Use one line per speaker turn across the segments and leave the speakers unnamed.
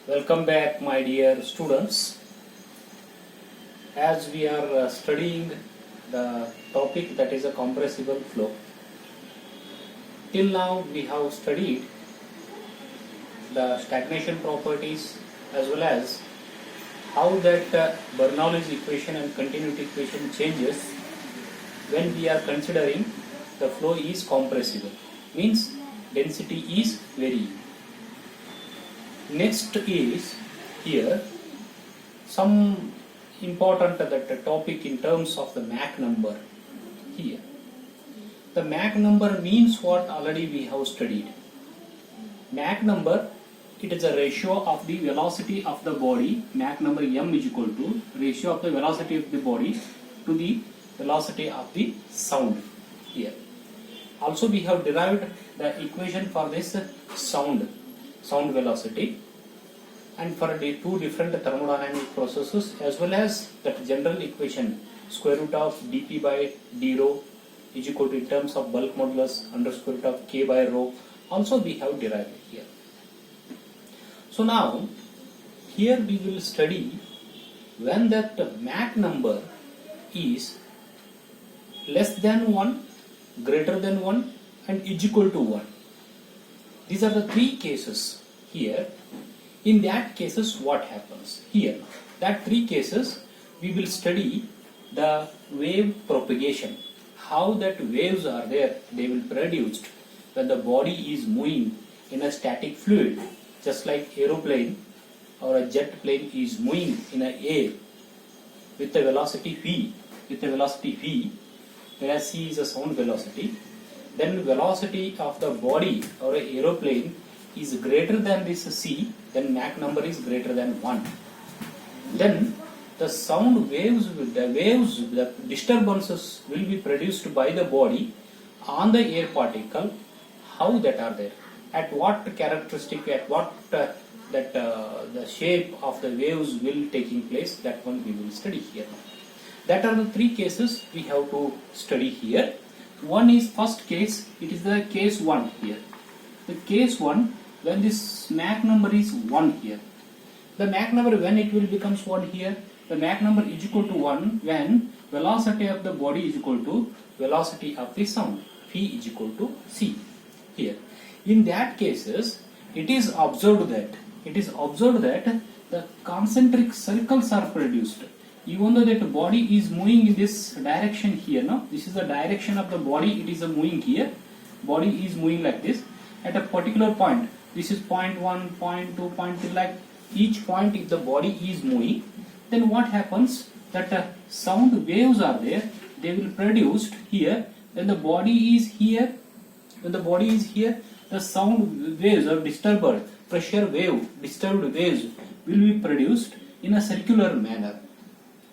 Welcome back, my dear students. As we are studying the topic that is a compressible flow, till now we have studied the stagnation properties as well as how that Bernoulli's equation and continuity equation changes when we are considering the flow is compressible, means density is varying. Next is here some important that topic in terms of the Mach number here. The Mach number means what already we have studied. Mach number, it is a ratio of the velocity of the body. Mach number m is equal to ratio of the velocity of the body to the velocity of the sound here. Also we have derived the equation for this sound velocity and for the two different thermodynamic processes, as well as that general equation square root of dp by d rho is equal to in terms of bulk modulus under square root of k by rho, also we have derived here. So now here we will study when that Mach number is less than 1, greater than 1 and is equal to 1. These are the three cases here. In that cases what happens? Here, that three cases we will study the wave propagation. How that waves are there, they will produced when the body is moving in a static fluid, just like aeroplane or a jet plane is moving in a air with a velocity v, whereas c is a sound velocity. Then velocity of the body or a aeroplane is greater than this c, then Mach number is greater than 1. Then the sound waves, the disturbances will be produced by the body on the air particle. How that are there? At what characteristic, at what the shape of the waves will taking place, that one we will study here. That are the three cases we have to study here. One is first case, it is the case 1 here. The case 1, when this Mach number is 1 here. The Mach number when it will becomes 1 here, the Mach number is equal to 1 when velocity of the body is equal to velocity of the sound, v is equal to c here. In that cases, it is observed that the concentric circles are produced. Even though that body is moving in this direction here, no? This is the direction of the body, it is moving here. Body is moving like this. At a particular point, this is point 1, point 2, point 3, like each point if the body is moving, then what happens? That sound waves are there, they will produced here. When the body is here, the sound waves or disturbed pressure wave, disturbed waves will be produced in a circular manner.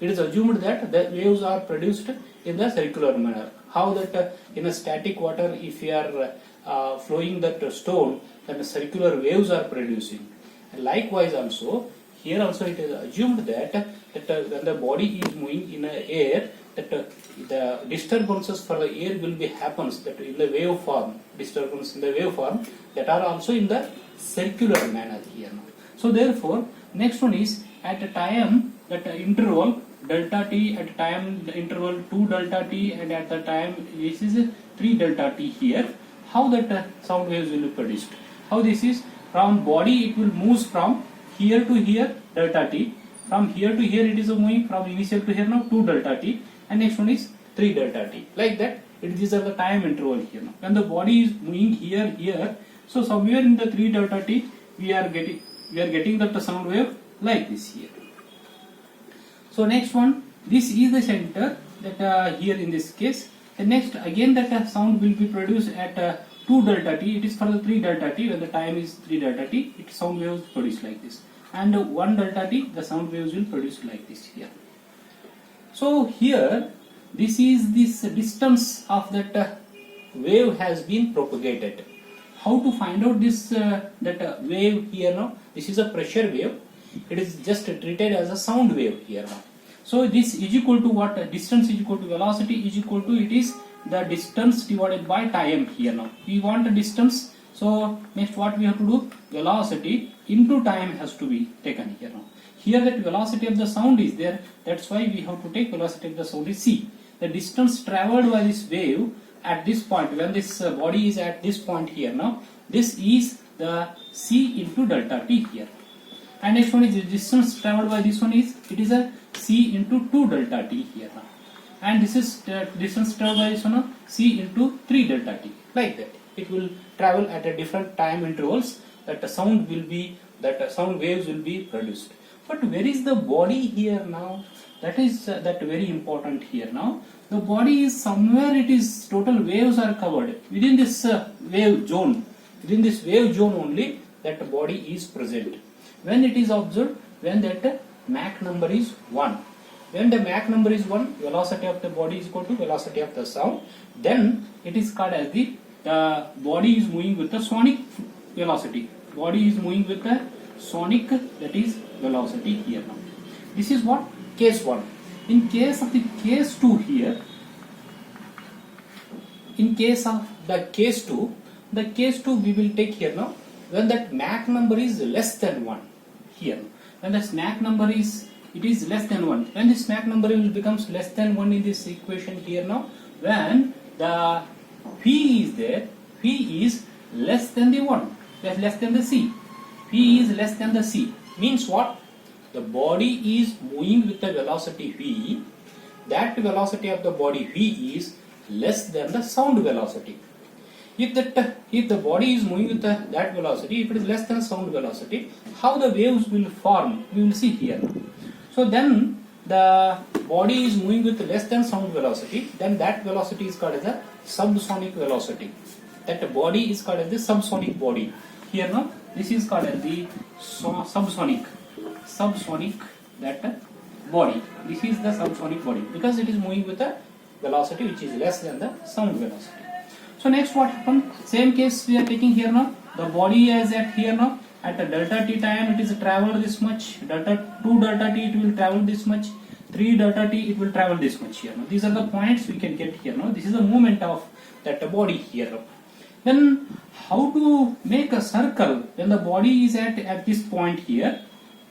It is assumed that the waves are produced in the circular manner. How that in a static water, if you are flowing that stone, then the circular waves are producing. And likewise also, here also it is assumed that when the body is moving in a air, that the disturbances for the air will be happens that in the wave form, disturbance in the wave form, that are also in the circular manner here. So therefore, next one is at a time that interval delta t, at time the interval 2 delta t, and at the time this is 3 delta t here. How that sound waves will be produced? How this is? From body it will move from here to here delta t, from here to here it is moving from initial to here now 2 delta t, and next one is 3 delta t. Like that, these are the time interval here now. When the body is moving here, so somewhere in the 3 delta t we are getting that sound wave like this here. So next one, this is the center that here in this case. The next again that sound will be produced at 2 delta t. It is for the 3 delta t. When the time is 3 delta t, it sound waves produced like this. And 1 delta t, the sound waves will produce like this here. So here, this is this distance of that wave has been propagated. How to find out this that wave here now? This is a pressure wave. It is just treated as a sound wave here now. So this is equal to what? Distance is equal to velocity is equal to, it is the distance divided by time here now. We want a distance So next what we have to do, velocity into time has to be taken here now. Here that velocity of the sound is there, that's why we have to take velocity of the sound is c. The distance traveled by this wave at this point, when this body is at this point here now, this is the c into delta t here. And next one is the distance traveled by this one is, it is a c into 2 delta t here now. And this is distance traveled by this one, c into 3 delta t, like that. It will travel at a different time intervals, that the sound will be, that sound waves will be produced. But where is the body here now? That is that very important here now. The body is somewhere, it is total waves are covered within this wave zone. Within this wave zone only that body is present. When it is observed, when that Mach number is 1. When the Mach number is 1, velocity of the body is equal to velocity of the sound, then it is called as the body is moving with the sonic velocity. Body is moving with the sonic, that is velocity here now. This is what? Case 1. In case of the case 2 here, in case of the case 2, the case 2 we will take here now, when that Mach number is less than 1 here. When the Mach number is, it is less than 1. When this Mach number will becomes less than 1 in this equation here now, when the P is there, P is less than the 1, less than the C. P is less than the C. Means what? The body is moving with the velocity V. That velocity of the body V is less than the sound velocity. If the body is moving with that velocity, if it is less than sound velocity, how the waves will form, we will see here. So then the body is moving with less than sound velocity, then that velocity is called as a subsonic velocity. That body is called as the subsonic body. Here now, this is called as the subsonic that body. This is the subsonic body because it is moving with a velocity which is less than the sound velocity. So next what happened? Same case we are taking here now. The body is at here now. At the delta t time it is traveled this much. 2 delta t it will travel this much. 3 delta t it will travel this much here now. These are the points we can get here now. This is the movement of that body here now. Then how to make a circle when the body is at this point here?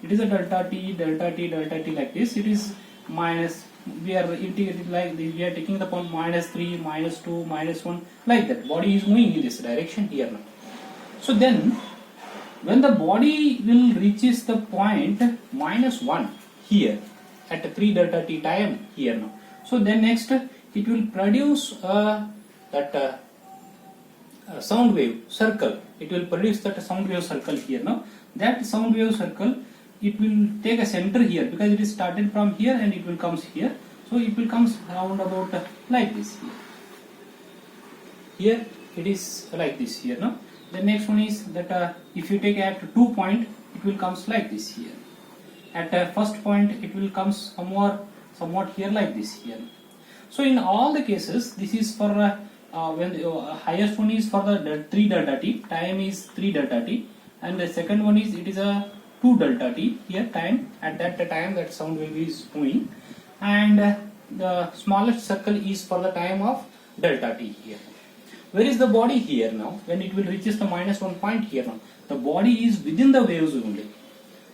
It is a delta t like this. It is minus, we are integrating like this, we are taking the point -3, -2, -1 like that. Body is moving in this direction here now. So then when the body will reaches the point -1 here at 3 delta t time here now. So then next it will produce that sound wave circle. It will produce that sound wave circle here now. That sound wave circle, it will take a center here because it is started from here and it will comes here. So it will comes round about like this here. Here it is like this here now. The next one is that if you take at 2 point, it will comes like this here. At first point, it will comes somewhat here like this here. So in all the cases, this is for when the highest one is for the 3 delta t, time is 3 delta t, and the second one is, it is a 2 delta t here time, at that time that sound wave is moving, and the smallest circle is for the time of delta t here. Where is the body here now? When it will reaches the -1 point here now, the body is within the waves only.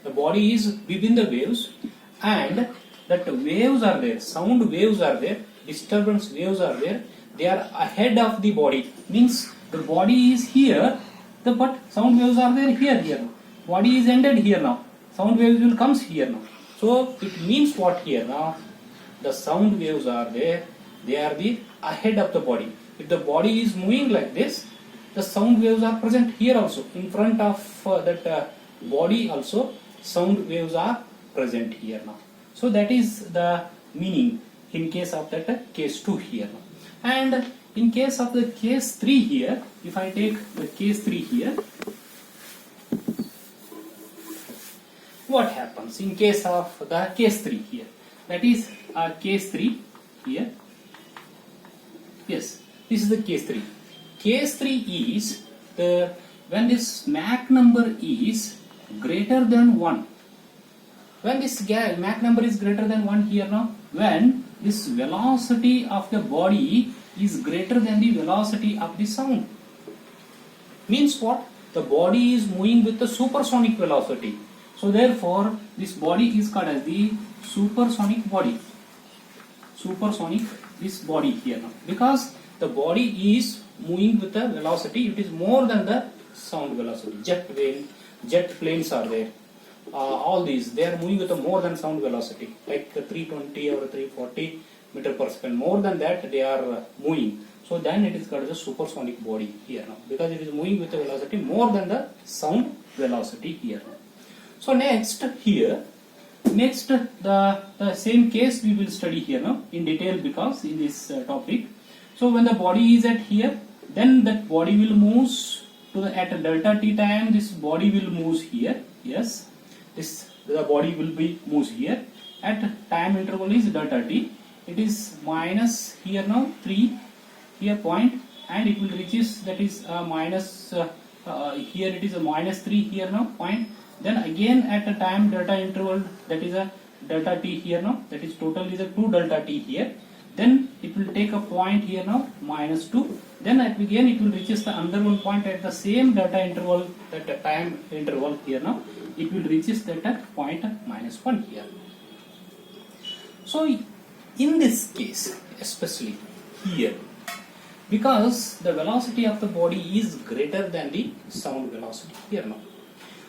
The body is within the waves, and that waves are there, sound waves are there, disturbance waves are there. They are ahead of the body. Means the body is here, but sound waves are there here. Body is ended here now. Sound waves will comes here now. So it means what here now? The sound waves are there. They are the ahead of the body. If the body is moving like this, the sound waves are present here also. In front of that body also, sound waves are present here now. So that is the meaning in case of that case 2 here now. And in case of the case 3 here, if I take the case 3 here, what happens in case of the case 3 here? That is case 3 here. Yes, this is the case 3. Case 3 is when this Mach number is greater than 1. When this Mach number is greater than 1 here now, when this velocity of the body is greater than the velocity of the sound. Means what? The body is moving with the supersonic velocity. So therefore, this body is called as the supersonic body. Supersonic, this body here now, because the body is moving with the velocity, it is more than the sound velocity. Jet planes are there. All these, they are moving with a more than sound velocity, like 320 or 340 meter per second. More than that, they are moving. So then it is called the supersonic body here now, because it is moving with a velocity more than the sound velocity here now. So next here, the same case we will study here now in detail, because in this topic. So when the body is at here, then that body will move to the, at delta t time, this body will move here. Yes, the body will be moves here at time interval is delta t. It is minus here now 3 here point, and it will reaches, that is minus here it is a minus 3 here now point. Then again at a time delta interval, that is a delta t here now, that is total is a 2 delta t here. Then it will take a point here now minus 2. Then again it will reaches the under one point at the same delta interval, that time interval here now. It will reaches that at point minus 1 here. So in this case, especially here, because the velocity of the body is greater than the sound velocity here now,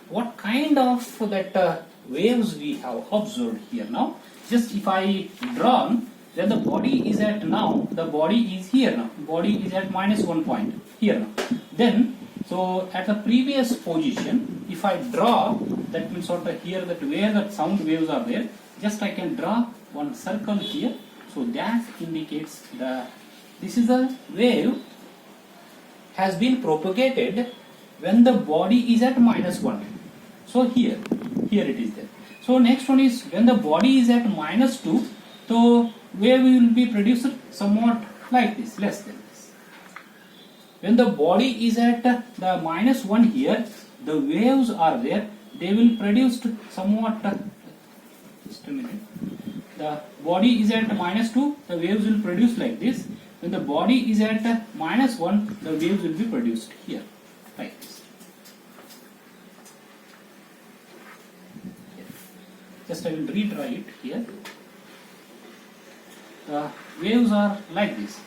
what kind of that waves we have observed here now? Just if I draw, then the body is at now, the body is here now, body is at minus 1 point here now. Then so at the previous position, if I draw, that means sort of here, that where the sound waves are there, just I can draw one circle here. So that indicates this is a wave has been propagated when the body is at minus 1. So here it is there. So next one is when the body is at minus 2, so wave will be produced somewhat like this, less than this. When the body is at the minus 1 here, the waves are there, they will produce somewhat, just a minute, the body is at minus 2, the waves will produce like this. When the body is at minus 1, the waves will be produced here, like this. Just I will retry it here. The waves are like this.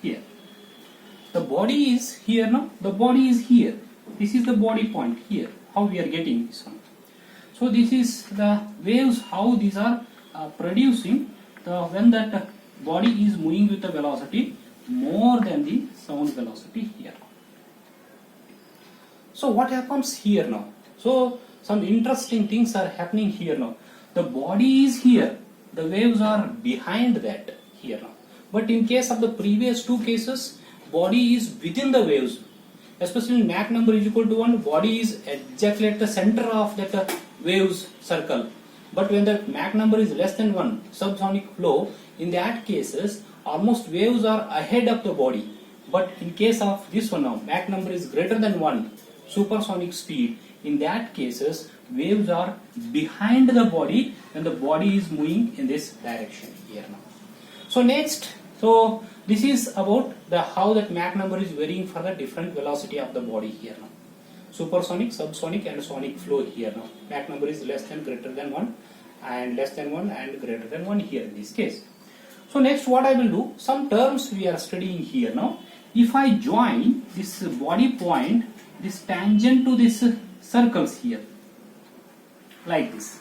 Here. The body is here now, the body is here. This is the body point here, how we are getting this one. So this is the waves, how these are producing when that body is moving with the velocity more than the sound velocity here. So what happens here now? So some interesting things are happening here now. The body is here, the waves are behind that here now. But in case of the previous two cases, body is within the waves. Especially Mach number is equal to 1, body is exactly at the center of that waves circle. But when the Mach number is less than 1, subsonic flow, in that cases, almost waves are ahead of the body. But in case of this one now, Mach number is greater than 1, supersonic speed, in that cases, waves are behind the body when the body is moving in this direction here now. So next, so this is about the how that Mach number is varying for the different velocity of the body here now. Supersonic, subsonic and sonic flow here now. Mach number is less than, greater than 1 and less than 1 and greater than 1 here in this case. So next what I will do, some terms we are studying here now. If I join this body point, this tangent to this circles here, like this.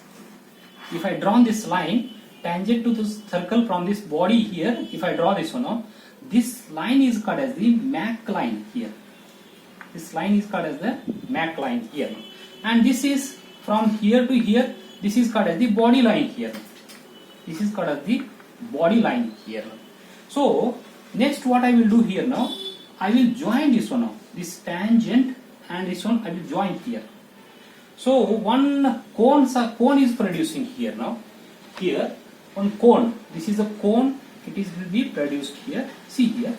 If I draw this line, tangent to this circle from this body here, if I draw this one now, this line is called as the Mach line here. This line is called as the Mach line here. And this is from here to here, this is called as the body line here. This is called as the body line here. So next what I will do here now, I will join this one now, this tangent and this one I will join here. So one cone is producing here now. Here one cone, this is a cone, it is will be produced here. See here.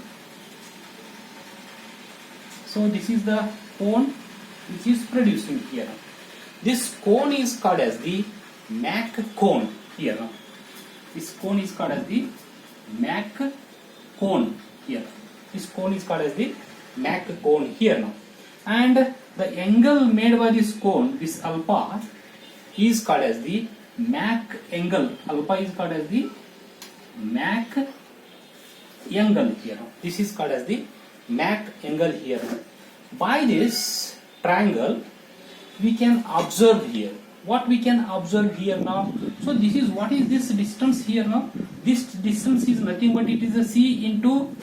So this is the cone which is producing here. This cone is called as the Mach cone here now. This cone is called as the Mach cone here. This cone is called as the Mach cone here now. And the angle made by this cone, this alpha, is called as the Mach angle. Alpha is called as the Mach angle here now. This is called as the Mach angle here. By this triangle, we can observe here. What we can observe here now? So this is, what is this distance here now? This distance is nothing but it is a c into,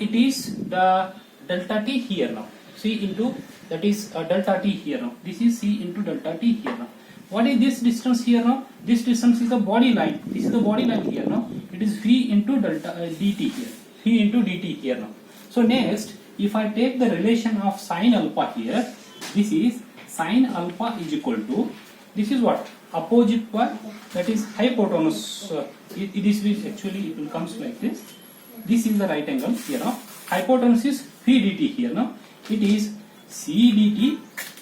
it is the delta t here now. C into, that is delta t here now. This is c into delta t here now. What is this distance here now? This distance is the body line. This is the body line here now. It is v into delta dt here. V into dt here now. So next, if I take the relation of sine alpha here, this is sine alpha is equal to, this is what? Opposite by, that is hypotenuse. It is actually, it will comes like this. This is the right angle here now. Hypotenuse is v dt here now. It is c dt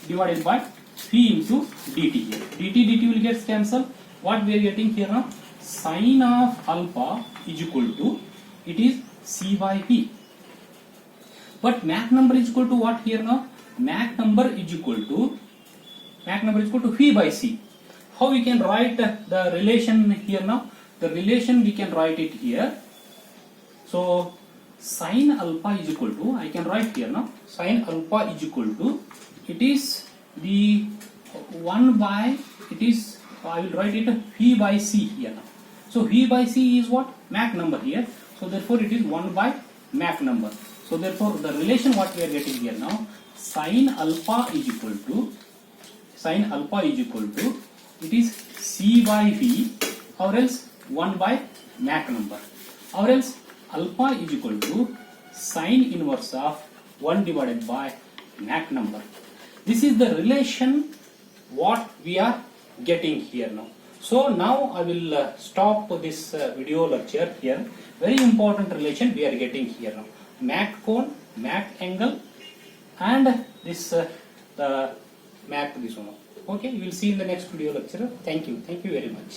divided by v into dt here. Dt will get cancelled. What we are getting here now? Sine of alpha is equal to, it is c by v. But Mach number is equal to what here now? Mach number is equal to v by c. How we can write the relation here now? The relation we can write it here. So sine alpha is equal to, I can write here now, sine alpha is equal to, it is the 1 by, it is, I will write it v by c here now. So v by c is what? Mach number here. So therefore it is 1 by Mach number. So therefore the relation what we are getting here now, sine alpha is equal to, it is c by v, or else 1 by Mach number, or else alpha is equal to sine inverse of 1 divided by Mach number. This is the relation what we are getting here now. So now I will stop this video lecture here. Very important relation we are getting here now. Mach cone, Mach angle, and this the Mach this one. Okay, we will see in the next video lecture. Thank you very much.